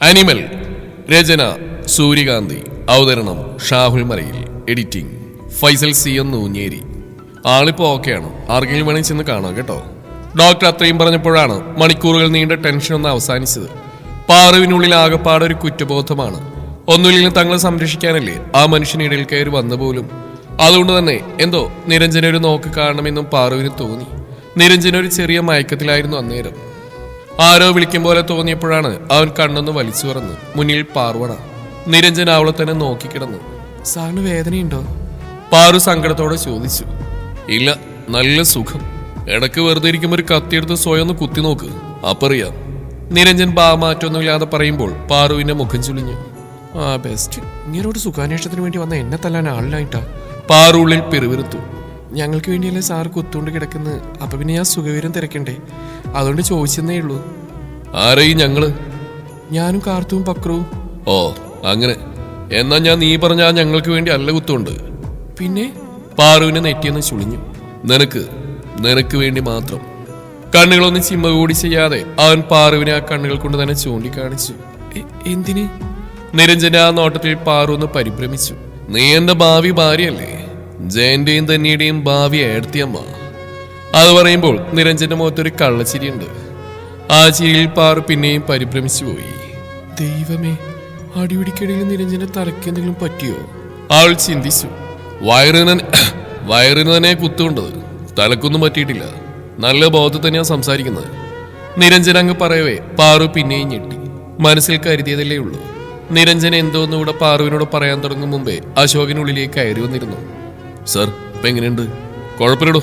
Animal. രചന സൂര്യകാന്തി. അവതരണം Shahul Malayil. Editing Faisal CN Noonjeri. ആളിപ്പോ ഓക്കെയാണ്. ആർക്കെങ്കിലും വേണമെങ്കിൽ ചെന്ന് കാണാം കേട്ടോ. ഡോക്ടർ അത്രയും പറഞ്ഞപ്പോഴാണ് മണിക്കൂറുകൾ നീണ്ട ടെൻഷൻ ഒന്ന് അവസാനിച്ചത്. പാറുവിനുള്ളിൽ ആകെപ്പാടെ ഒരു കുറ്റബോധമാണ്. ഒന്നുമില്ലെങ്കിലും തങ്ങളെ സംരക്ഷിക്കാനല്ലേ ആ മനുഷ്യനിടയിൽ കയറി വന്നു പോലും. അതുകൊണ്ട് തന്നെ എന്തോ നിരഞ്ജന ഒരു നോക്ക് കാണണമെന്നും പാറുവിന് തോന്നി. നിരഞ്ജന ഒരു ചെറിയ മയക്കത്തിലായിരുന്നു അന്നേരം. ആരോ വിളിക്കും പോലെ തോന്നിയപ്പോഴാണ് അവൻ കണ്ണൊന്ന് വലിച്ചു തുറന്ന്. മുന്നിൽ പാർവണ. നിരഞ്ജന അവളെ തന്നെ നോക്കിക്കിടന്നു. സാറിന് വേദനയുണ്ടോ? പാറു സങ്കടത്തോടെ ചോദിച്ചു. ഇല്ല, നല്ല സുഖം. ഇടക്ക് വെറുതെ ഇരിക്കുമ്പോൾ ഒരു കത്തിയെടുത്ത് സ്വയം ഒന്ന് കുത്തി നോക്ക്, അപ്പറിയാം. നിരഞ്ജൻ മാറ്റൊന്നുമില്ലാതെ പറയുമ്പോൾ പാറുവിന്റെ മുഖം ചുളിഞ്ഞു. ആ ബെസ്റ്റ്. ഇങ്ങനോട് സുഖാന്വേഷണത്തിന് വേണ്ടി വന്ന എന്നെ തല്ലാൻ ആളിനായിട്ടാ. പാറു ഉള്ളിൽ പിറുവിറുത്തു. ഞങ്ങൾക്ക് വേണ്ടിയല്ലേ സാർ കുത്തുകൊണ്ട് കിടക്കുന്നത്. അപ്പൊ പിന്നെ ഞാൻ സുഖവിവരം തിരക്കണ്ടേ, അതുകൊണ്ട് ചോദിച്ചെന്നേ ഉള്ളൂ. ആരെയും ഞങ്ങള്? ഞാനും കാർത്തുവും പക്രവും. ഓ അങ്ങനെ. എന്നാ ഞാൻ നീ പറഞ്ഞ ഞങ്ങൾക്ക് വേണ്ടി അല്ല കുത്തുണ്ട്. പിന്നെ? പാറുവിനെ നെറ്റിയൊന്ന് ചുളിഞ്ഞു. നിനക്ക് വേണ്ടി മാത്രം. കണ്ണുകളൊന്നും ചിമ്മ കൂടി ചെയ്യാതെ അവൻ പാറുവിനെ ആ കണ്ണുകൾ കൊണ്ട് തന്നെ ചൂണ്ടിക്കാണിച്ചു. എന്തിന്? നിരഞ്ജന്റെ ആ നോട്ടത്തിൽ പാറു ഒന്ന് പരിഭ്രമിച്ചു. നീ എന്റെ ഭാവി ഭാര്യയല്ലേ, ജയന്റെയും തന്നിയുടെയും ഭാവി ഏടത്തിയമ്മ. അത് പറയുമ്പോൾ നിരഞ്ജന്റെ മുഖത്തൊരു കള്ളച്ചിരിയുണ്ട്. ആ ചിരിയിൽ പാറു പിന്നെയും പരിഭ്രമിച്ചു പോയി. ദൈവമേ, അടിപിടിക്കിടയിൽ നിരഞ്ജന്റെ തലയ്ക്ക് എന്തെങ്കിലും പറ്റിയോ? അവൾ ചിന്തിച്ചു. വയറിന് തന്നെ കുത്തുകൊണ്ടത്, തലക്കൊന്നും പറ്റിയിട്ടില്ല. നല്ല ബോധത്തിൽ തന്നെയാണ് സംസാരിക്കുന്നത്. നിരഞ്ജൻ അങ്ങ് പറയവേ പാറു പിന്നെയും ഞെട്ടി. മനസ്സിൽ കരുതിയതല്ലേ ഉള്ളൂ. നിരഞ്ജൻ എന്തോന്നുകൂടെ പാറുവിനോട് പറയാൻ തുടങ്ങും മുമ്പേ അശോകനുള്ളിലേക്ക് കയറി വന്നിരുന്നു. സർ, ഇപ്പൊ എങ്ങനെയുണ്ട്? കുഴപ്പമില്ലടോ,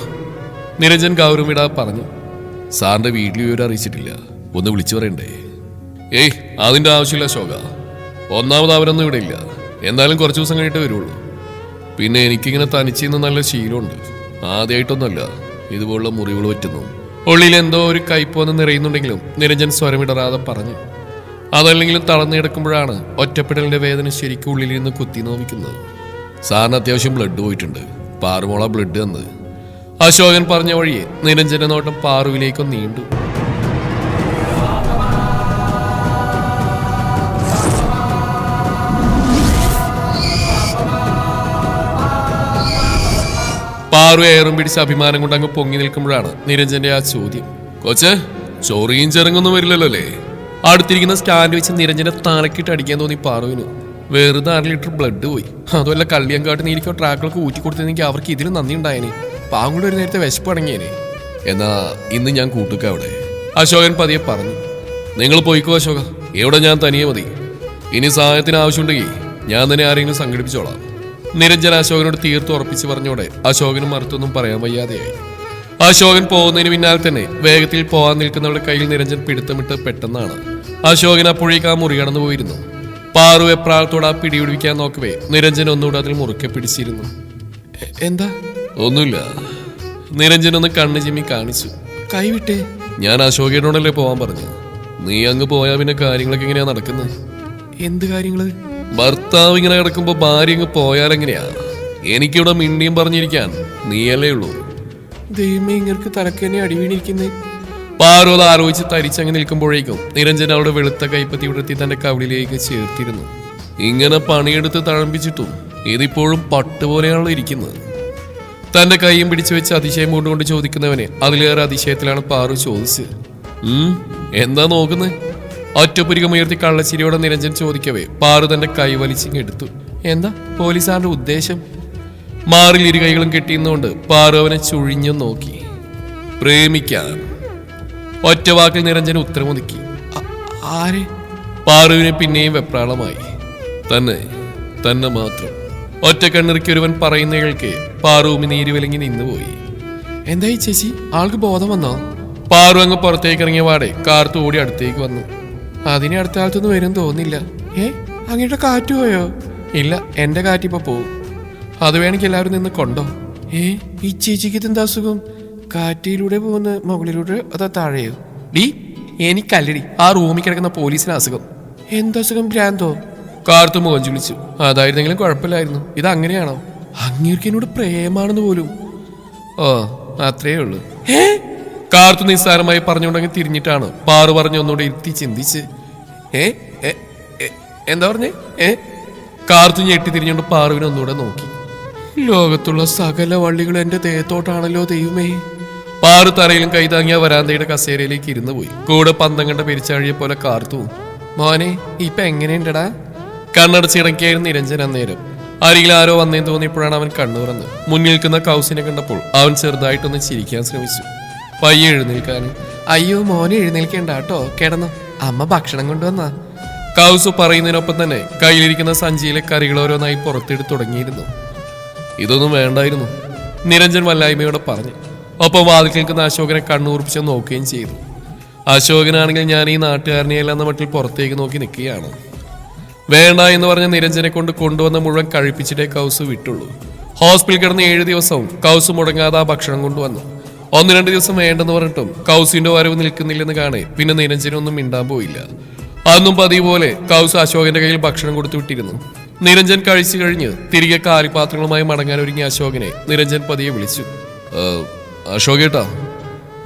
നിരഞ്ജൻ ഗൗരവമിടാ പറഞ്ഞു. സാറിന്റെ വീട്ടിൽ വിവരം അറിയിച്ചിട്ടില്ല, ഒന്ന് വിളിച്ചു പറയണ്ടേ? ഏയ്, അതിന്റെ ആവശ്യമില്ല അശോക. ഒന്നാമത് അവരൊന്നും ഇവിടെ ഇല്ല. എന്തായാലും കുറച്ച് ദിവസം കഴിഞ്ഞിട്ട് വരുള്ളൂ. പിന്നെ എനിക്കിങ്ങനെ തനിച്ചിന്ന് നല്ല ശീലമുണ്ട്. ആദ്യമായിട്ടൊന്നുമല്ല ഇതുപോലുള്ള മുറിവുകൾ പറ്റുന്നു. ഉള്ളിൽ എന്തോ ഒരു കയ്പ് വന്ന് നിറയുന്നുണ്ടെങ്കിലും നിരഞ്ജൻ സ്വരമിടറാതെ പറഞ്ഞു. അതല്ലെങ്കിലും തളർന്നു കിടക്കുമ്പോഴാണ് ഒറ്റപ്പെടലിന്റെ വേദന ശരിക്കും ഉള്ളിൽ നിന്ന് കുത്തി നോവിക്കുന്നത്. സാറിന് അത്യാവശ്യം ബ്ലഡ് പോയിട്ടുണ്ട്, പാറുമോള ബ്ലഡ് എന്ന് അശോകൻ പറഞ്ഞ വഴിയെ നിരഞ്ജന്റെ നോട്ടം പാറുവിലേക്കും നീണ്ടു. പാറു ഏറും പിടിച്ച് അഭിമാനം കൊണ്ട് അങ്ങ് പൊങ്ങി നിൽക്കുമ്പോഴാണ് നിരഞ്ജന്റെ ആ ചോദ്യം. കൊച്ചേ, ചൊറിയും ചെറുങ്ങൊന്നും വരില്ലല്ലോ അല്ലേ? അടുത്തിരിക്കുന്ന സ്റ്റാൻഡ് വെച്ച് നിരഞ്ജന്റെ തലക്കിട്ട് അടിക്കാൻ തോന്നി പാറുവിന്. വെറുതെ 1 ലിറ്റർ ബ്ലഡ് പോയി. അതുമല്ല കള്ളിയങ്കാട്ട് നീരിക്കോ ട്രാക്കുകളൊക്കെ ഊറ്റി കൊടുത്തിരുന്നെങ്കിൽ അവർക്ക് ഇതിലും നന്ദി ഉണ്ടായേനെ. പാങ്ങുടെ ഒരു നേരത്തെ വിശപ്പ് അടങ്ങിയേനെ. എന്നാ ഇന്ന് ഞാൻ കൂട്ടുക അവിടെ, അശോകൻ പതിയെ പറഞ്ഞു. നിങ്ങൾ പോയിക്കോ അശോക, എവിടെ ഞാൻ തനിയെ മതി. ഇനി സഹായത്തിന് ആവശ്യമുണ്ടെങ്കിൽ ഞാൻ തന്നെ ആരെങ്കിലും സംഘടിപ്പിച്ചോളാം. നിരഞ്ജൻ അശോകനോട് തീർത്ത് ഉറപ്പിച്ച് പറഞ്ഞോടെ അശോകനും മറുത്തൊന്നും പറയാൻ വയ്യാതെയായി. അശോകൻ പോകുന്നതിന് പിന്നാലെ തന്നെ വേഗത്തിൽ പോകാൻ നിൽക്കുന്നവരുടെ കയ്യിൽ നിരഞ്ജൻ പിടുത്തമിട്ട് പെട്ടെന്നാണ്. അശോകൻ അപ്പോഴേക്ക് ആ മുറി കടന്നു പോയിരുന്നു. പാറു എപ്രാളത്തോടെ ആ പിടിപിടിക്കാൻ നോക്കവേ നിരഞ്ജൻ ഒന്നുകൂടെ അതിൽ മുറുക്കെ പിടിച്ചിരുന്നു. എന്താ? ഒന്നുമില്ല. നിരഞ്ജൻ ഒന്ന് കണ്ണ് ചിമ്മി കാണിച്ചു. കൈവിട്ടേ. ഞാൻ അശോകനോടല്ലേ പോവാൻ പറഞ്ഞു. നീ അങ്ങ് പോയാ പിന്നെ കാര്യങ്ങളൊക്കെ എങ്ങനെയാ നടക്കുന്നത്? എന്ത് കാര്യങ്ങള്? ഭർത്താവ് ഇങ്ങനെ കിടക്കുമ്പോ ഭാര്യ അങ്ങ് പോയാലെങ്ങനെയാ? എനിക്കിവിടെ മിണ്ടിയും പറഞ്ഞിരിക്കാൻ നീയല്ലേ ഉള്ളൂ. ദൈവമേ, ഇങ്ങൾക്ക് തലക്കന്നെ അടിവീണിരിക്കുന്നത്. പാറു അത് ആലോചിച്ച് തരിച്ചങ്ങ് നിൽക്കുമ്പോഴേക്കും നിരഞ്ജൻ അവളുടെ വെളുത്ത കൈപ്പത്തി ഉയർത്തി തന്റെ കവിളിലേക്ക് ചേർത്തിരുന്നു. ഇങ്ങനെ പണിയെടുത്ത് തഴമ്പിച്ചിട്ടും ഇതിപ്പോഴും പട്ടുപോലെയാണല്ലോ ഇരിക്കുന്നത്. തന്റെ കൈയും പിടിച്ചു വെച്ച് അതിശയം കൊണ്ടുകൊണ്ട് ചോദിക്കുന്നവനെ അതിലേറെ അതിശയത്തിലാണ് പാറു ചോദിച്ചത്. എന്താ നോക്കുന്നത്? ഒറ്റപ്പുരികമുയർത്തി കള്ളച്ചിരിയോടെ നിരഞ്ജൻ ചോദിക്കവേ പാറു തന്റെ കൈ വലിച്ചിങ്ങെടുത്തു. എന്താ പോലീസുകാരുടെ ഉദ്ദേശം? മാറിൽ 2 കൈകളും കെട്ടിയുന്നുകൊണ്ട് പാറു അവനെ ചുഴിഞ്ഞു നോക്കി. പ്രേമിക്കാൻ. ഒറ്റ വാക്കിൽ നിരഞ്ജൻ ഉത്തരമൊതുക്കി. ആരെ? പാറുവിനെ പിന്നെയും വെപ്രാളമായി. തന്നെ മാത്രം. ഒറ്റ കണ്ണിറുക്കി ഒരുവൻ പറയുന്ന കേൾക്കെ പാറുവും നീര് വിലങ്ങി നിന്നുപോയി. എന്തായി ചേച്ചി, ആൾക്ക് ബോധം വന്നോ? പാറു അങ്ങ് പുറത്തേക്ക് ഇറങ്ങിയ പാടെ കാർത്ത് ഓടി അടുത്തേക്ക് വന്നു. അതിനെ അടുത്ത കാലത്തൊന്നും വരും തോന്നില്ല. അങ്ങയുടെ കാറ്റ് പോയോ? ഇല്ല, എന്റെ കാറ്റിപ്പോ പോവും. അത് വേണമെങ്കിൽ എല്ലാവരും നിന്ന് കൊണ്ടോ. ഈ ചേച്ചിക്ക് ഇതെന്താ അസുഖം? കാറ്റിലൂടെ പോകുന്ന മുകളിലൂടെ അതോ താഴെയോ? ഡി, എനിക്കല്ലടി, ആ റൂമിൽ കിടക്കുന്ന പോലീസിന് അസുഖം. എന്തസുഖം? ഭ്രാന്തോ? കാർത്തു മുഖം ചുളിച്ചു. അതായിരുന്നെങ്കിലും കുഴപ്പമില്ലായിരുന്നു. ഇത് അങ്ങനെയാണോ? അങ്ങേർക്ക് എന്നോട് പ്രേമാണെന്ന് പോലും. ഓ, അത്രേ ഉള്ളൂ. കാർത്തു നിസ്സാരമായി പറഞ്ഞുകൊണ്ടെങ്കിൽ തിരിഞ്ഞിട്ടാണ് പാറു പറഞ്ഞൊന്നുകൂടെ ഇരുത്തി ചിന്തിച്ച്. എന്താ പറഞ്ഞേ? കാർത്തു ഞെട്ടി തിരിഞ്ഞുകൊണ്ട് പാറുവിനെ ഒന്നുകൂടെ നോക്കി. ലോകത്തുള്ള സകല വള്ളികൾ എന്റെ ദേഹത്തോട്ടാണല്ലോ ദൈവമേ. പാറു തറയിലും കൈതാങ്ങിയ വരാന്തയുടെ കസേരയിലേക്ക് ഇരുന്നു പോയി. കൂടെ പന്തം കണ്ട പെരിച്ചാഴിയെ പോലെ കാർത്തു. മോനെ ഇപ്പൊ എങ്ങനെയുണ്ടടാ? കണ്ണടച്ചിടക്കിയായിരുന്നു നിരഞ്ജൻ അന്നേരം. അരികിൽ ആരോ വന്നേന്ന് തോന്നിയപ്പോഴാണ് അവൻ കണ്ണു തുറന്ന്. മുന്നിൽ നിൽക്കുന്ന കൗസിനെ കണ്ടപ്പോൾ അവൻ ചെറുതായിട്ടൊന്ന് ചിരിക്കാൻ ശ്രമിച്ചു. പയ്യെ എഴുന്നേൽക്കാനും. അയ്യോ മോനെ എഴുന്നേൽക്കേണ്ട കേട്ടോ, കിടന്നു, അമ്മ ഭക്ഷണം കൊണ്ടുവന്നാ. കൗസു പറയുന്നതിനൊപ്പം തന്നെ കയ്യിലിരിക്കുന്ന സഞ്ചിയിലെ കറികൾ ഓരോന്നായി പുറത്തെടുത്ത് തുടങ്ങിയിരുന്നു. ഇതൊന്നും വേണ്ടായിരുന്നു, നിരഞ്ജൻ വല്ലായ്മയോടെ പറഞ്ഞു. ഒപ്പം വാതിൽ നിൽക്കുന്ന അശോകനെ കണ്ണൂർപ്പിച്ച് നോക്കുകയും ചെയ്തു. അശോകനാണെങ്കിൽ ഞാൻ ഈ നാട്ടുകാരനെയെല്ലാം എന്ന മട്ടിൽ പുറത്തേക്ക് നോക്കി നിൽക്കുകയാണ്. വേണ്ട എന്ന് പറഞ്ഞ നിരഞ്ജനെ കൊണ്ട് കൊണ്ടുവന്ന മുഴുവൻ കഴിപ്പിച്ചിട്ടേ കൗസു വിട്ടുള്ളൂ. ഹോസ്പിറ്റലിൽ കിടന്ന് 7 ദിവസവും കൗസു മുടങ്ങാതെ ആ ഭക്ഷണം കൊണ്ടുവന്നു. 1-2 ദിവസം വേണ്ടെന്ന് പറഞ്ഞിട്ടും കൗസിന്റെ വരവ് നിൽക്കുന്നില്ലെന്ന് കാണേ പിന്നെ നിരഞ്ജനൊന്നും മിണ്ടാൻ പോയില്ല. അന്നും പതിവ് പോലെ കൗസു അശോകന്റെ കയ്യിൽ ഭക്ഷണം കൊടുത്തു വിട്ടിരുന്നു. നിരഞ്ജൻ കഴിച്ചു കഴിഞ്ഞ് തിരികെ കാലിപാത്രങ്ങളുമായി മടങ്ങാൻ ഒരുങ്ങിയ അശോകനെ നിരഞ്ജൻ പതിയെ വിളിച്ചു. അശോകേട്ടാ.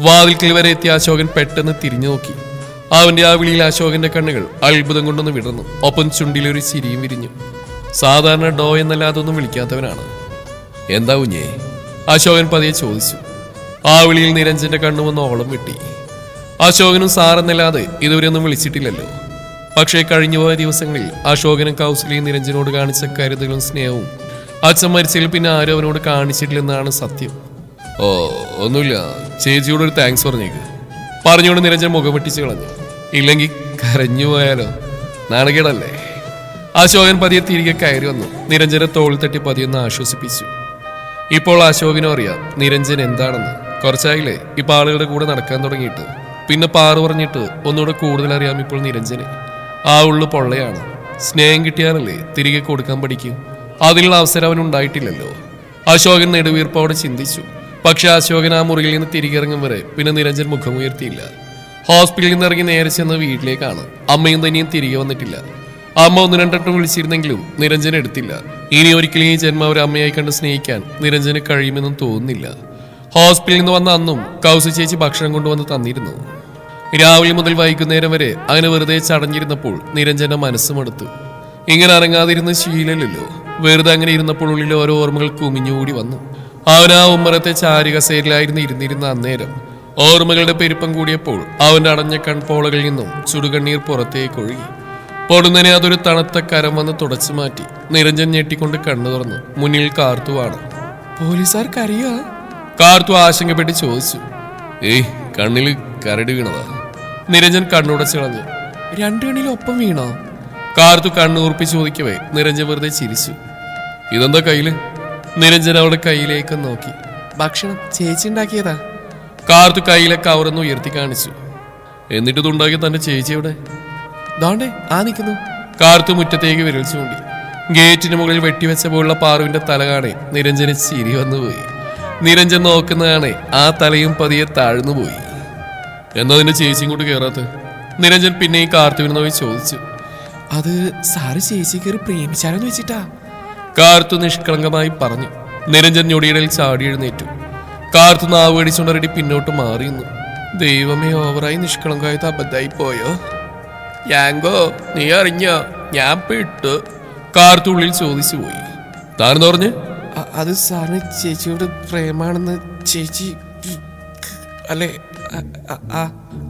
വാതിൽക്കൽ വരെ എത്തിയ അശോകൻ പെട്ടെന്ന് തിരിഞ്ഞു നോക്കി. അവന്റെ ആ വിളിയിൽ അശോകന്റെ കണ്ണുകൾ അത്ഭുതം കൊണ്ടൊന്ന് വിടർന്നു. ഒപ്പം ചുണ്ടിലൊരു ചിരിയും വിരിഞ്ഞു. സാധാരണ ഡോ എന്നല്ലാതെ ഒന്നും വിളിക്കാത്തവനാണ്. എന്താ കുഞ്ഞേ? അശോകൻ പതിയെ ചോദിച്ചു. ആ വിളിയിൽ നിരഞ്ജന്റെ കണ്ണുമൊന്ന് ഓളം വെട്ടി. അശോകനും സാറെന്നല്ലാതെ ഇതുവരെ ഒന്നും വിളിച്ചിട്ടില്ലല്ലോ. പക്ഷേ കഴിഞ്ഞുപോയ ദിവസങ്ങളിൽ അശോകനും കൗസലിയും നിരഞ്ജനോട് കാണിച്ച കരുതലും സ്നേഹവും അച്ഛൻ മരിച്ചതിൽ പിന്നെ ആരും അവനോട് കാണിച്ചിട്ടില്ലെന്നാണ് സത്യം. ഓ ഒന്നുമില്ല, ചേച്ചിയോട് ഒരു താങ്ക്സ് പറഞ്ഞേക്ക് പറഞ്ഞുകൊണ്ട് നിരഞ്ജൻ മുഖം വെട്ടിച്ച് കളഞ്ഞു. ഇല്ലെങ്കിൽ കരഞ്ഞു പോയാലോ, നാണക്കേടല്ലേ. അശോകൻ പതിയെ തിരികെ കയറി വന്നു. നിരഞ്ജനെ തോളിൽ തട്ടി പതിയൊന്ന് ആശ്വസിപ്പിച്ചു. ഇപ്പോൾ അശോകനും അറിയാം നിരഞ്ജൻ എന്താണെന്ന്. കുറച്ചായില്ലേ ഇപ്പൊ ആളുകളുടെ കൂടെ നടക്കാൻ തുടങ്ങിയിട്ട്. പിന്നെ പാറു പറഞ്ഞിട്ട് ഒന്നുകൂടെ കൂടുതൽ അറിയാം ഇപ്പോൾ നിരഞ്ജനെ. ആ ഉള്ളു പൊള്ളയാണ്. സ്നേഹം കിട്ടിയാലല്ലേ തിരികെ കൊടുക്കാൻ പഠിക്കും. അതിനുള്ള അവസരം അവനുണ്ടായിട്ടില്ലല്ലോ. അശോകൻ നെടുവീർപ്പോടെ ചിന്തിച്ചു. പക്ഷെ അശോകൻ ആ മുറിയിൽ നിന്ന് തിരികെ ഇറങ്ങും വരെ പിന്നെ നിരഞ്ജൻ മുഖമുയർത്തിയില്ല. ഹോസ്പിറ്റലിൽ നിന്ന് ഇറങ്ങി നേരെ ചെന്ന് വീട്ടിലേക്കാണ്. അമ്മയും തന്നെയും തിരികെ വന്നിട്ടില്ല. അമ്മ 1-2 വട്ടം വിളിച്ചിരുന്നെങ്കിലും നിരഞ്ജൻ എടുത്തില്ല. ഇനി ഒരിക്കലും ഈ ജന്മ ഒരു അമ്മയായി കണ്ട് സ്നേഹിക്കാൻ നിരഞ്ജന് കഴിയുമെന്നും തോന്നുന്നില്ല. ഹോസ്പിറ്റലിൽ നിന്ന് വന്ന അന്നും കൗസു ചേച്ചി ഭക്ഷണം കൊണ്ടുവന്ന് തന്നിരുന്നു. രാവിലെ മുതൽ വൈകുന്നേരം വരെ അങ്ങനെ വെറുതെ ചടഞ്ഞിരുന്നപ്പോൾ നിരഞ്ജന്റെ മനസ്സുമെടുത്തു. ഇങ്ങനെ അനങ്ങാതിരുന്ന് ശീലല്ലോ. വെറുതെ അങ്ങനെ ഇരുന്നപ്പോൾ ഉള്ളിൽ ഓരോ ഓർമ്മകൾ കുമിഞ്ഞുകൂടി വന്നു. അവൻ ആ ഉമ്മറത്തെ ചാരികസേരിലായിരുന്നു ഇരുന്നിരുന്ന അന്നേരം ഓർമ്മകളുടെ പെരുപ്പം കൂടിയപ്പോൾ അവന്റെ അടഞ്ഞ കൺപോളകളിൽ നിന്നും ചുടുകണ്ണീർ പുറത്തേക്ക് ഒഴുകി. പൊടുന്നനെ അതൊരു തണുത്ത കരം വന്ന് തുടച്ചു മാറ്റി. നിരഞ്ജൻ ഞെട്ടിക്കൊണ്ട് കണ്ണു തുറന്നു. മുന്നിൽ കാർത്തുവാണ്. പോലീസുകാർക്കറിയോ? കാർത്തു ആശങ്കപ്പെട്ട് ചോദിച്ചു. ഏയ്, കണ്ണിൽ കരട് വീണതാ. നിരഞ്ജൻ കണ്ണുടച്ച് കളഞ്ഞു. 2 കണ്ണിലും ഒപ്പം വീണോ? കാർത്തു കണ്ണൂർപ്പി ചോദിക്കവേ നിരഞ്ജൻ വെറുതെ ചിരിച്ചു. ഇതെന്താ കയ്യില്? നിരഞ്ജൻ അവളുടെ കയ്യിലേക്ക് നോക്കി. ഭക്ഷണം ചേച്ചി ഉണ്ടാക്കിയതാ. കാർത്തു കയ്യിലെ കവറൊന്ന് ഉയർത്തി കാണിച്ചു. എന്നിട്ട് ഇതുണ്ടാക്കിയ തന്റെ ചേച്ചി എവിടെ? ദോണ്ടേ ആ നിൽക്കുന്നു. കാർത്തു മുറ്റത്തേക്ക് വിരൽ ചൂണ്ടി. ഗേറ്റിന് മുകളിൽ വെട്ടിവെച്ച പോലുള്ള പാറുവിന്റെ തല കാണെ നിരഞ്ജന് ചിരി വന്നുപോയി. നിരഞ്ജൻ നോക്കുന്നതാണ് ആ തലയും പതിയെ താഴ്ന്നുപോയി. എന്താ നിന്റെ ചേച്ചി ഇങ്ങോട്ട് കയറാത്ത? നിരഞ്ജൻ പിന്നെയും കാർത്തുവിനെ നോക്കി ചോദിച്ചു. അത് സാറ് ചേച്ചി കയറി പ്രേമിച്ചാലെന്ന് വെച്ചിട്ടാ. കാർത്തു നിഷ്കളങ്കമായി പറഞ്ഞു. നിരഞ്ജൻ ഞൊടിയിടയിൽ ചാടി എഴുന്നേറ്റു. കാർത്തു നാവ് അടിച്ചുകൊണ്ടരടി പിന്നോട്ട് മാറിയുന്നു. ദൈവമേ, ഓവറായി നിഷ്കളങ്കായത് അബദ്ധായി പോയോ? യാങ്കോ, നീ അറിഞ്ഞോ? ഞാൻ പെട്ടു. കാർത്തു ഉള്ളിൽ ചോദിച്ചു പോയി. താനെന്ന് പറഞ്ഞ്? അത് സാറിന് ചേച്ചിയോട് പ്രേമാണെന്ന് ചേച്ചി അല്ലേ?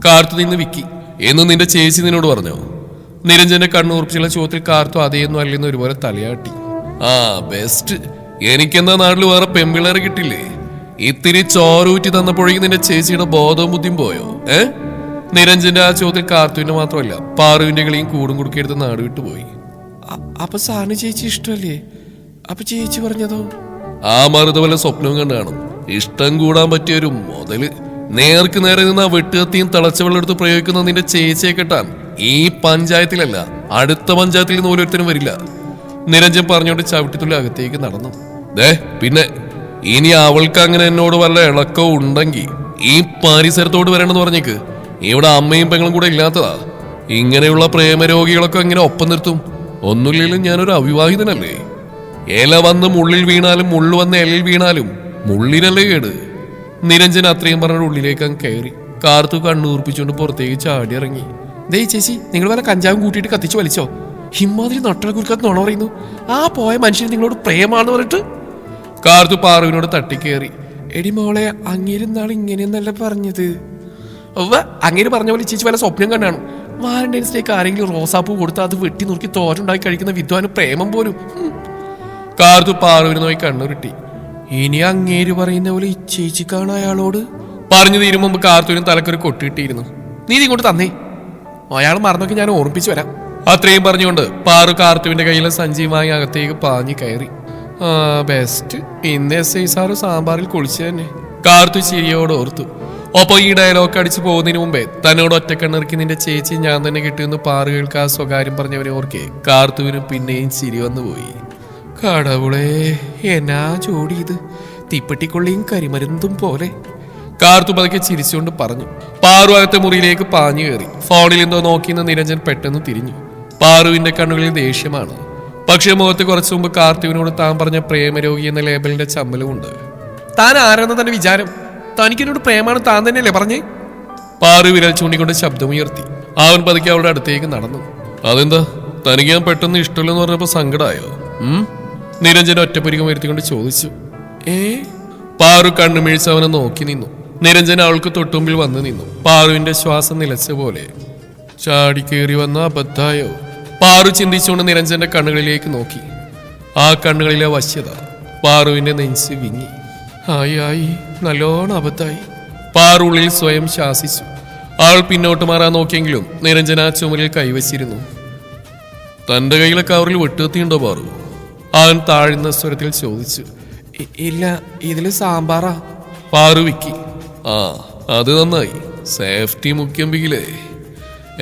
കാർത്തു നിന്ന് വിക്കി. എന്ന് നിന്റെ ചേച്ചി നിന്നോട് പറഞ്ഞോ? നിരഞ്ജന്റെ കണ്ണൂർപ്പിച്ചുള്ള ചോദ്യത്തിൽ കാർത്തു അതേന്നും അല്ലെന്ന് ഒരുപോലെ തലയാട്ടി. ആ ബെസ്റ്റ്. എനിക്കെന്താ നാട്ടിൽ വേറെ പെമ്പിളേറെ കിട്ടില്ലേ? ഇത്തിരി ചോറൂറ്റി തന്നപ്പോഴേക്കും നിന്റെ ചേച്ചിയുടെ ബോധവും ബുദ്ധിയും പോയോ? നിരഞ്ജന്റെ ആ ചോദ്യത്തിൽ കാർത്തുവിന്റെ മാത്രമല്ല പാറുവിന്റെ കളിയും കൂടും കുടുക്കിയെടുത്ത് നാട് വിട്ടുപോയി. അപ്പൊ സാറിന് ചേച്ചി ഇഷ്ടമല്ലേ? അപ്പൊ ചേച്ചി പറഞ്ഞതോ? ആ മറുത വല്ല സ്വപ്നവും കണ്ടു കാണും. ഇഷ്ടം കൂടാൻ പറ്റിയൊരു മുതല്. നേർക്ക് നേരെ നിന്ന് ആ വെട്ടുകത്തിയും തിളച്ച വെള്ളം എടുത്ത് പ്രയോഗിക്കുന്ന നിന്റെ ചേച്ചിയെ കെട്ടാൻ ഈ പഞ്ചായത്തിലല്ല അടുത്ത പഞ്ചായത്തിൽ നിന്ന് ഓരോരുത്തരും വരില്ല. നിരഞ്ജൻ പറഞ്ഞോണ്ട് ചവിട്ടിത്തുള്ളി അകത്തേക്ക് നടന്നു. പിന്നെ ഇനി അവൾക്ക് അങ്ങനെ എന്നോട് വല്ല ഇളക്കവും ഉണ്ടെങ്കിൽ ഈ പരിസരത്തോട് വരണമെന്ന് പറഞ്ഞേക്ക്. ഇവിടെ അമ്മയും പെങ്ങളും കൂടെ ഇല്ലാത്തതാ. ഇങ്ങനെയുള്ള പ്രേമരോഗികളൊക്കെ എങ്ങനെ ഒപ്പം നിർത്തും? ഒന്നുമില്ലെങ്കിലും ഞാനൊരു അവിവാഹിതനല്ലേ. ഇല വന്ന് മുള്ളിൽ വീണാലും മുള്ളു വന്ന് ഇലയിൽ വീണാലും മുള്ളിനല്ലേ കേട്. നിരഞ്ജൻ അത്രയും പറഞ്ഞ ഉള്ളിലേക്ക് അങ്ങ് കയറി. കാർത്തു കണ്ണൂർപ്പിച്ചുകൊണ്ട് പുറത്തേക്ക് ചാടി ഇറങ്ങി. ദേ ചേച്ചി, നിങ്ങൾ വല്ല കഞ്ചാവും കൂട്ടിയിട്ട് കത്തിച്ചു വലിച്ചോ? ഇമ്മാതിരി നട്ടല കുരുക്കാത്ത നുണ പറയുന്നു. ആ പോയ മനുഷ്യന് നിങ്ങളോട് പ്രേമാണെന്ന് പറഞ്ഞിട്ട്. കാർത്തു പാറുവിനോട് തട്ടിക്കേറി. എടി മോളെ, അങ്ങേരുന്നാൾ ഇങ്ങനെയെന്നല്ല പറഞ്ഞത്. അങ്ങേര് പറഞ്ഞ പോലെ ചേച്ചി വല്ല സ്വപ്നം കണ്ടാണ്. വാലന്റൈൻസ് ആരെങ്കിലും റോസാപ്പൂ കൊടുത്താൽ അത് വെട്ടി നുറുക്കി തോറ്റുണ്ടാക്കി കഴിക്കുന്ന വിദ്വാന് പ്രേമം പോലും. കാർത്തു പാറുവിന് നോക്കി കണ്ണുരുട്ടി. ഇനി അങ്ങേര് പറയുന്ന പോലെ ഈ ചേച്ചിക്കാണ് അയാളോട് പറഞ്ഞു തീരും മുമ്പ് കാർത്തുവിനും തലക്കൊരു കൊട്ടിയിട്ടിരുന്നു. നീ ഇങ്ങോട്ട് തന്നേ, അയാൾ മറന്നൊക്കെ ഞാൻ ഓർമ്മിപ്പിച്ചു വരാം. അത്രയും പറഞ്ഞുകൊണ്ട് പാറു കാർത്തുവിന്റെ കയ്യിലെ സഞ്ജീവമായി അകത്തേക്ക് പാഞ്ഞു കയറി. ആ ബെസ്റ്റ്, ഇന്ന് SI സാറ് സാമ്പാറിൽ കുളിച്ചു തന്നെ. കാർത്തു ചിരിയോട് ഓർത്തു. ഒപ്പം ഈ ഡയലോഗ് അടിച്ചു പോകുന്നതിന് മുമ്പേ തന്നോട് ഒറ്റക്കണ്ണിറക്കി നിന്റെ ചേച്ചി ഞാൻ തന്നെ കിട്ടുമെന്ന് പാറുകൾക്ക് ആ സ്വകാര്യം പറഞ്ഞവനെ ഓർക്കെ കാർത്തുവിന് പിന്നെയും ചിരി വന്നു പോയി. കടവുളേ, എന്നാ ജോഡി ഇത്, തീപ്പെട്ടിക്കൊള്ളിയും കരിമരുന്നും പോലെ. കാർത്തു പതുക്കെ ചിരിച്ചുകൊണ്ട് പറഞ്ഞു. പാറു അകത്തെ മുറിയിലേക്ക് പാഞ്ഞു കയറി. ഫോണിൽ എന്തോ നോക്കിയെന്ന് നിരഞ്ജൻ പെട്ടെന്ന് തിരിഞ്ഞു. പാറുവിന്റെ കണ്ണുകളിൽ ദേഷ്യമാണ്. പക്ഷെ മുഖത്ത് കുറച്ചു മുമ്പ് കാർത്തുവിനോട് താൻ പറഞ്ഞ പ്രേമരോഗി എന്ന ലേബലിന്റെ ചമ്മലുമുണ്ട്. താൻ ആരാണെന്ന് തന്നെ വിചാരം? തനിക്കെന്നോട് പ്രേമാണ് താൻ തന്നെയല്ലേ പറഞ്ഞേ? പാറു വിരൽ ചൂണ്ടിക്കൊണ്ട് ശബ്ദമുയർത്തി. അവൻ പതുക്കെ അവളുടെ അടുത്തേക്ക് നടന്നു. അതെന്താ, തനിക്ക് ഞാൻ പെട്ടെന്ന് ഇഷ്ടമില്ലെന്ന് പറഞ്ഞപ്പോ സങ്കടമായോ? നിരഞ്ജൻ ഒറ്റപ്പുരികം വരുത്തിക്കൊണ്ട് ചോദിച്ചു. പാറു കണ്ണുമിഴിച്ച് അവനെ നോക്കി നിന്നു. നിരഞ്ജൻ അവൾക്ക് തൊട്ടുമ്പിൽ വന്നു നിന്നു. പാറുവിന്റെ ശ്വാസം നിലച്ച പോലെ. ചാടിക്കേറി വന്ന അബദ്ധായോ? പാറു ചിന്തിച്ചുകൊണ്ട് നിരഞ്ജന്റെ കണ്ണുകളിലേക്ക് നോക്കി. ആ കണ്ണുകളിലെ വശ്യത പാറുവിന്റെ നെഞ്ച് വിങ്ങി. ആയി നല്ലോണം അബദ്ധായി. പാറുള്ളിൽ സ്വയം ശാസിച്ചു. അവൾ പിന്നോട്ട് മാറാൻ നോക്കിയെങ്കിലും നിരഞ്ജൻ ആ ചുമലിൽ കൈവച്ചിരുന്നു. തന്റെ കയ്യിലെ കവറിൽ വെട്ടുകത്തിയുണ്ടോ പാറു? അവൻ താഴ്ന്ന സ്വരത്തിൽ ചോദിച്ചു. ഇല്ല, ഇതില് സാമ്പാറാ. പാറു വിക്കി. ആ അത് നന്നായി, സേഫ്റ്റി മുഖ്യം ബിഗിലേ.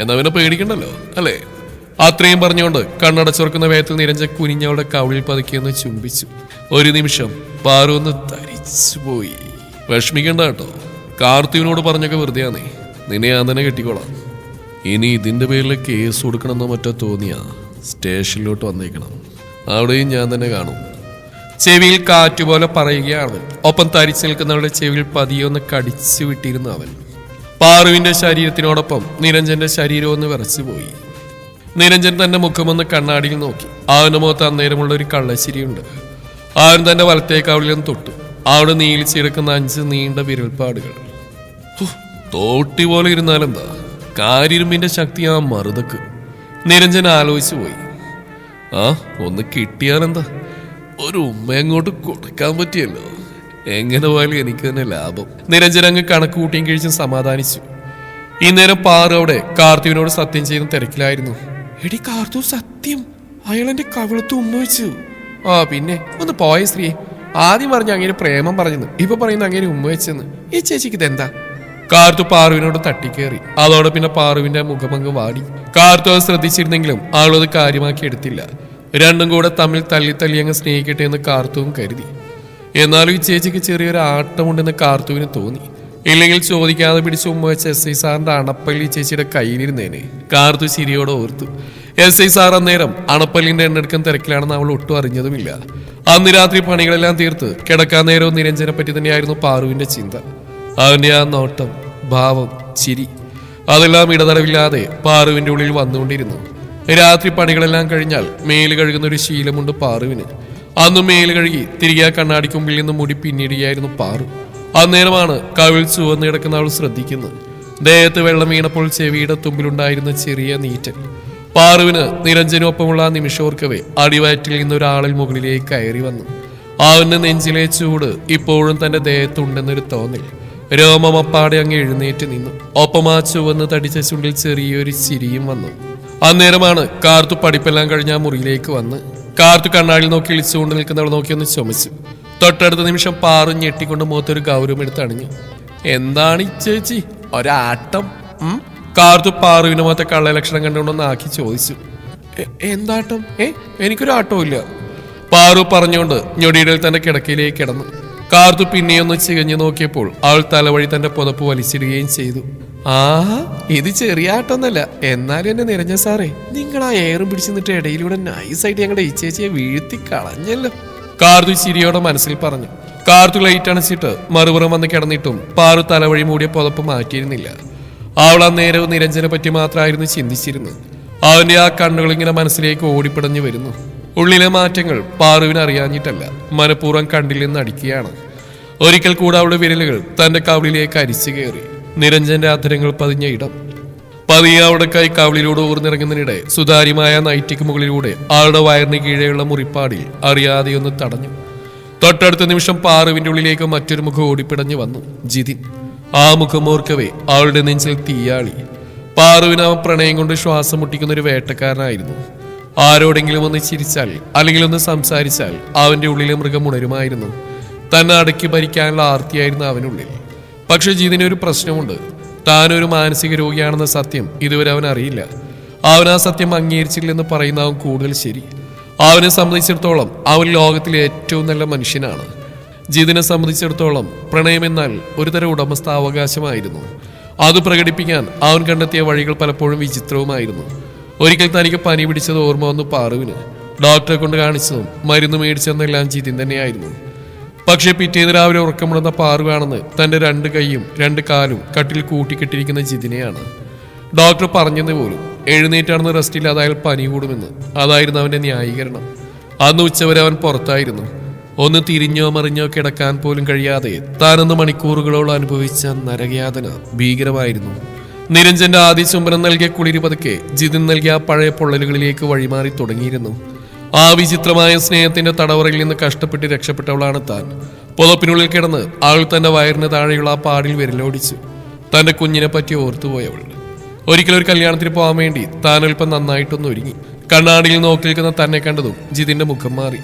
എന്നാ പിന്നെ പേടിക്കണ്ടല്ലോ അല്ലേ? അത്രയും പറഞ്ഞുകൊണ്ട് കണ്ണടച്ചുറക്കുന്ന വേഗത്തിൽ നിരഞ്ജൻ കുനിഞ്ഞവളുടെ കവിളിൽ പതുക്കിയെന്ന് ചുംബിച്ചു. ഒരു നിമിഷം പാറു ഒന്ന് തരിച്ചുപോയി. വിഷമിക്കണ്ട കേട്ടോ, കാർത്തിവിനോട് പറഞ്ഞൊക്കെ വെറുതെയാന്നേ. നിന്നെ ഞാൻ തന്നെ കെട്ടിക്കോളാം. ഇനി ഇതിന്റെ പേരിൽ കേസ് കൊടുക്കണമെന്നോ മറ്റോ തോന്നിയാ സ്റ്റേഷനിലോട്ട് വന്നേക്കണം. അവിടെയും ഞാൻ തന്നെ കാണും. ചെവിയിൽ കാറ്റുപോലെ പറയുകയാണ്. ഒപ്പം തരിച്ചു നിൽക്കുന്നവളുടെ ചെവിയിൽ പതിയൊന്ന് കടിച്ചു വിട്ടിരുന്നു അവൻ. പാറുവിന്റെ ശരീരത്തിനോടൊപ്പം നിരഞ്ജന്റെ ശരീരം ഒന്ന് വിറച്ചുപോയി. നിരഞ്ജൻ തന്റെ മുഖമൊന്ന് കണ്ണാടിയിൽ നോക്കി. അവന്റെ മുഖത്ത് അന്നേരമുള്ള ഒരു കള്ളശ്ശിരിയുണ്ട്. അവൻ തന്റെ വലത്തേക്ക് അവളിലും തൊട്ടു. അവിടെ നീലിച്ചെടുക്കുന്ന 5 നീണ്ട വിരൽപ്പാടുകൾ. തോട്ടി പോലെ ഇരുന്നാലെന്താ, കാരിരുമ്പിന്റെ ശക്തി ആ മറുതക്ക്. നിരഞ്ജൻ ആലോചിച്ചു പോയി. ആ ഒന്ന് കിട്ടിയാലെന്താ, ഒരു ഉമ്മ അങ്ങോട്ട് കൊടുക്കാൻ പറ്റിയല്ലോ. എങ്ങനെ പോയാലും എനിക്ക് തന്നെ ലാഭം. നിരഞ്ജൻ അങ്ങ് കണക്ക് കൂട്ടിയും കഴിച്ചും സമാധാനിച്ചു. ഇന്നേരം പാറു അവിടെ കാർത്തുവിനോട് സത്യം ചെയ്യുന്ന തിരക്കിലായിരുന്നു. എടി കാർത്തു, സത്യം, അയാൾ എന്റെ കവിളത്ത് ഉമ്മ വെച്ചു. ആ പിന്നെ ഒന്ന് പോയ സ്ത്രീയെ. ആദ്യം പറഞ്ഞ അങ്ങനെ പ്രേമം പറഞ്ഞെന്ന്, ഇപ്പൊ പറയുന്ന അങ്ങനെ ഉമ്മ വെച്ചെന്ന്. ഈ ചേച്ചിക്ക് ഇതെന്താ? കാർത്തു പാറുവിനോട് തട്ടിക്കേറി. അതോടെ പിന്നെ പാറുവിന്റെ മുഖമങ്ങ് വാടി. കാർത്തു അത് ശ്രദ്ധിച്ചിരുന്നെങ്കിലും ആളത് കാര്യമാക്കി എടുത്തില്ല. രണ്ടും കൂടെ തമ്മിൽ തല്ലി അങ്ങ് സ്നേഹിക്കട്ടെ എന്ന് കാർത്തുവും കരുതി. എന്നാലും ഈ ചേച്ചിക്ക് ചെറിയൊരു ആട്ടമുണ്ടെന്ന് കാർത്തുവിന് തോന്നി. ഇല്ലെങ്കിൽ ചോദിക്കാതെ പിടിച്ച് ഉമ്മ വെച്ച SI സാറിന്റെ അണപ്പല്ലി ചേച്ചിയുടെ കയ്യിലിരുന്നേനെ. കാർത്തു ചിരിയോടെ ഓർത്തു. SI സാർ അന്നേരം അണപ്പല്ലിന്റെ എണ്ണെടുക്കാൻ തിരക്കിലാണെന്ന് അവൾ ഒട്ടും അറിഞ്ഞതുമില്ല. അന്ന് രാത്രി പണികളെല്ലാം തീർത്ത് കിടക്കാൻ നേരവും നിരഞ്ജനെ പറ്റി തന്നെയായിരുന്നു പാറുവിന്റെ ചിന്ത. അവന്റെ ആ നോട്ടം, ഭാവം, ചിരി, അതെല്ലാം ഇടതടവില്ലാതെ പാറുവിന്റെ ഉള്ളിൽ വന്നുകൊണ്ടിരുന്നു. രാത്രി പണികളെല്ലാം കഴിഞ്ഞാൽ മേല് കഴുകുന്ന ഒരു ശീലമുണ്ട് പാറുവിന്. അന്നും മേല് കഴുകി തിരികെ കണ്ണാടിക്ക് മുമ്പിൽ നിന്ന് മുടി പിന്നിടുകയായിരുന്നു പാറു. അന്നേരമാണ് കവിൾ ചുവന്ന് കിടക്കുന്ന അവൾ ശ്രദ്ധിക്കുന്നത്. ദേഹത്ത് വെള്ളം വീണപ്പോൾ ചെവിയുടെ തുമ്പിലുണ്ടായിരുന്ന ചെറിയ നീറ്റൽ. പാറുവിന് നിരഞ്ജനൊപ്പമുള്ള ആ നിമിഷോർക്കവേ അടിവയറ്റിൽ നിന്ന് ഒരാളിൽ മുകളിലേക്ക് കയറി വന്നു. അവന്റെ നെഞ്ചിലെ ചൂട് ഇപ്പോഴും തന്റെ ദേഹത്തുണ്ടെന്നൊരു തോന്നൽ. രോമമപ്പാടെ അങ്ങ് എഴുന്നേറ്റ് നിന്നു. ഒപ്പം ആ ചുവന്ന് തടിച്ച ചുണ്ടിൽ ചെറിയൊരു ചിരിയും വന്നു. അന്നേരമാണ് കാർത്തു പഠിപ്പെല്ലാം കഴിഞ്ഞ ആ മുറിയിലേക്ക് വന്ന്. കാർത്തു കണ്ണാടിൽ നോക്കി ഇളിച്ചുകൊണ്ട് നിൽക്കുന്നവൾ നോക്കിയൊന്ന് ചുമച്ചു. തൊട്ടടുത്ത നിമിഷം പാറു ഞെട്ടിക്കൊണ്ട് മുഖത്തൊരു ഗൗരവം എടുത്ത് അണിഞ്ഞു. എന്താണ് ഈ ചേച്ചി ഒരാട്ടം? കാർത്തു പാറുവിന്റെ മുഖത്തെ കള്ള ലക്ഷണം കണ്ടുകൊണ്ടൊന്ന് ആക്കി ചോദിച്ചു. എന്താട്ടം? എനിക്കൊരു ആട്ടവും ഇല്ല, പാറു പറഞ്ഞുകൊണ്ട് ഞൊടിയിടയിൽ തന്റെ കിടക്കയിലേക്ക് കിടന്നു. കാർത്തു പിന്നെയൊന്ന് ചികഞ്ഞു നോക്കിയപ്പോൾ അവൾ തലവഴി തന്റെ പുതപ്പ് വലിച്ചിടുകയും ചെയ്തു. ആ ഇത് ചെറിയ ആട്ടൊന്നല്ല, എന്നാലും എന്നെ നിരഞ്ജൻ സാറേ, നിങ്ങൾ ആ എയറും പിടിച്ചു നിന്നിട്ട് ഇടയിലൂടെ നൈസായിട്ട് ഞങ്ങളുടെ ഈ ചേച്ചിയെ വീഴ്ത്തി കളഞ്ഞല്ലോ. കാർത്തു ചിരിയോടെ മനസ്സിൽ പറഞ്ഞു. കാർത്തു ലൈറ്റ് അണച്ചിട്ട് മറുപുറം വന്ന് കിടന്നിട്ടും പാറു തലവഴി മൂടിയ പുതപ്പ് മാറ്റിയിരുന്നില്ല. അവൾ അന്നേരവും നിരഞ്ജനെ പറ്റി മാത്രമായിരുന്നു ചിന്തിച്ചിരുന്നത്. അവന്റെ ആ കണ്ണുകൾ ഇങ്ങനെ മനസ്സിലേക്ക് ഓടിപ്പിടഞ്ഞു വരുന്നു. ഉള്ളിലെ മാറ്റങ്ങൾ പാറുവിന് അറിയാഞ്ഞിട്ടല്ല, മനഃപൂർവ്വം കണ്ടില്ലെന്ന് അടിക്കുകയാണ്. ഒരിക്കൽ കൂടെ അവളുടെ വിരലുകൾ തന്റെ കവിളിലേക്ക് അരിച്ചു കയറി. നിരഞ്ജന്റെ അധരങ്ങൾ പതിഞ്ഞ ഇടം. പതിയെ അവിടെ കൈ കവിളിലൂടെ ഊർന്നിറങ്ങുന്നതിനിടെ സുതാര്യമായ നൈറ്റിക്ക് മുകളിലൂടെ ആളുടെ വയറിന് കീഴെയുള്ള മുറിപ്പാടിൽ അറിയാതെയൊന്ന് തടഞ്ഞു. തൊട്ടടുത്ത നിമിഷം പാറുവിന്റെ ഉള്ളിലേക്ക് മറ്റൊരു മുഖം ഓടിപ്പിടഞ്ഞു വന്നു. ജിതിൻ. ആ മുഖം ഓർക്കവേ അവളുടെ നെഞ്ചിൽ തീയാളി. പാറുവിന് അവൻ പ്രണയം കൊണ്ട് ശ്വാസം മുട്ടിക്കുന്ന ഒരു വേട്ടക്കാരനായിരുന്നു. ആരോടെങ്കിലും ഒന്ന് ചിരിച്ചാൽ അല്ലെങ്കിൽ ഒന്ന് സംസാരിച്ചാൽ അവന്റെ ഉള്ളിലെ മൃഗം ഉണരുമായിരുന്നു. തന്നെ അടക്കി ഭരിക്കാനുള്ള ആർത്തിയായിരുന്നു അവനുള്ളിൽ. പക്ഷെ ജിതിനൊരു പ്രശ്നമുണ്ട്. താനൊരു മാനസിക രോഗിയാണെന്ന സത്യം ഇതുവരെ അവൻ അറിയില്ല. അവൻ ആ സത്യം അംഗീകരിച്ചില്ലെന്ന് പറയുന്നവൻ കൂടുതൽ ശരി. അവനെ സംബന്ധിച്ചിടത്തോളം അവൻ ലോകത്തിലെ ഏറ്റവും നല്ല മനുഷ്യനാണ്. ജിതിനെ സംബന്ധിച്ചിടത്തോളം പ്രണയമെന്നാൽ ഒരു തരം ഉടമസ്ഥാവകാശമായിരുന്നു. അത് പ്രകടിപ്പിക്കാൻ അവൻ കണ്ടെത്തിയ വഴികൾ പലപ്പോഴും വിചിത്രവുമായിരുന്നു. ഒരിക്കൽ തനിക്ക് പനി പിടിച്ചത് ഓർമ്മ വന്നു പാറുവിന്. ഡോക്ടറെ കൊണ്ട് കാണിച്ചതും മരുന്ന് മേടിച്ചതെന്നെല്ലാം ജിതിൻ തന്നെയായിരുന്നു. പക്ഷെ പിറ്റേന്ന് രാവിലെ ഉറക്കമുണ്ടെന്ന പാറുവാണെന്ന് തന്റെ 2 കൈയും 2 കാലും കട്ടിൽ കൂട്ടിക്കെട്ടിരിക്കുന്ന ജിതിനെയാണ്. ഡോക്ടർ പറഞ്ഞെന്ന് പോലും എഴുന്നേറ്റാണെന്ന് റെസ്റ്റ് ഇല്ലാതായാൽ പനി കൂടുമെന്ന്. അതായിരുന്നു അവന്റെ ന്യായീകരണം. അന്ന് ഉച്ചവരെ അവൻ പുറത്തായിരുന്നു. ഒന്ന് തിരിഞ്ഞോ മറിഞ്ഞോ കിടക്കാൻ പോലും കഴിയാതെ താനൊന്ന് മണിക്കൂറുകളോളം അനുഭവിച്ച നരകയാതന ഭീകരമായിരുന്നു. നിരഞ്ജന്റെ ആദ്യ ചുംബനം നൽകിയ കുളിരി പതുക്കെ ജിതിൻ നൽകിയ പഴയ പൊള്ളലുകളിലേക്ക് വഴിമാറി തുടങ്ങിയിരുന്നു. ആ വിചിത്രമായ സ്നേഹത്തിന്റെ തടവറയിൽ നിന്ന് കഷ്ടപ്പെട്ട് രക്ഷപ്പെട്ടവളാണ് താൻ. പുതപ്പിനുള്ളിൽ കിടന്ന് അവൾ തന്റെ വയറിന് താഴെയുള്ള ആ പാടിൽ വിരലോടിച്ചു. തന്റെ കുഞ്ഞിനെ പറ്റി ഓർത്തുപോയവൾ. ഒരിക്കലൊരു കല്യാണത്തിന് പോകാൻ വേണ്ടി താൻ അല്പം നന്നായിട്ടൊന്ന് ഒരുങ്ങി. കണ്ണാടിയിൽ നോക്കി നിൽക്കുന്ന തന്നെ കണ്ടതും ജിതിന്റെ മുഖം മാറി.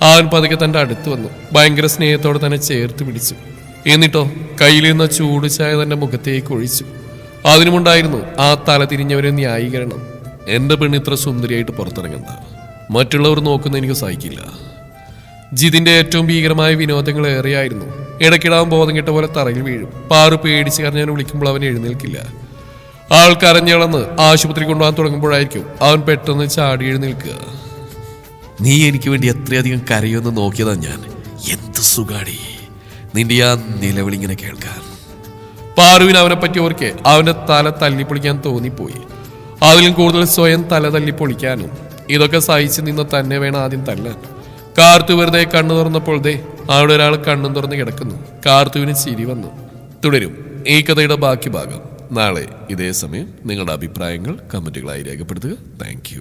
അവൻ പതുക്കെ തന്റെ അടുത്ത് വന്നു. ഭയങ്കര സ്നേഹത്തോടെ തന്നെ ചേർത്ത് പിടിച്ചു. എന്നിട്ടോ കയ്യിലിരുന്ന ചൂട് ചായ തന്റെ മുഖത്തേക്ക് ഒഴിച്ചു. അതിനുമുണ്ടായിരുന്നു ആ തല തിരിഞ്ഞവരെ ന്യായീകരണം. എന്റെ പെണ്ണ് ഇത്ര സുന്ദരിയായിട്ട് പുറത്തിറങ്ങണ്ട, മറ്റുള്ളവർ നോക്കുന്ന എനിക്ക് സഹിക്കില്ല. ജിതിന്റെ ഏറ്റവും ഭീകരമായ വിനോദങ്ങൾ ഏറെയായിരുന്നു. ഇടയ്ക്കിടാൻ ബോധം കെട്ട പോലെ തറയിൽ വീഴും. പാറു പേടിച്ച് കരഞ്ഞാൻ വിളിക്കുമ്പോൾ അവൻ എഴുന്നേൽക്കില്ല. ആൾ കരഞ്ഞളന്ന് ആശുപത്രി കൊണ്ടുപോകാൻ തുടങ്ങുമ്പോഴായിരിക്കും അവൻ പെട്ടെന്ന് ചാടി എഴുന്നേൽക്കുക. നീ എനിക്ക് വേണ്ടി എത്രയധികം കരയുമെന്ന് നോക്കിയതാ ഞാൻ. എന്ത് സുഖാടി നിന്റെ ആ നിലവിളിങ്ങനെ കേൾക്കാൻ. പാറുവിന് അവനെ പറ്റി ഓർക്കെ അവന്റെ തല തല്ലിപ്പൊളിക്കാൻ തോന്നിപ്പോയി. അതിലും കൂടുതൽ സ്വയം തല തല്ലിപ്പൊളിക്കാനും. ഇതൊക്കെ സഹിച്ചു നിന്ന് തന്നെ വേണം ആദ്യം തല്ലാൻ. കാർത്തു വെറുതെ കണ്ണു തുറന്നപ്പോൾ ദേ അവിടെ ഒരാൾ കണ്ണും തുറന്ന് കിടക്കുന്നു. കാർത്തുവിന് ചിരി വന്നു. തുടരും ഈ കഥയുടെ ബാക്കി ഭാഗം നാളെ ഇതേ സമയം. നിങ്ങളുടെ അഭിപ്രായങ്ങൾ കമന്റുകളായി രേഖപ്പെടുത്തുക. താങ്ക്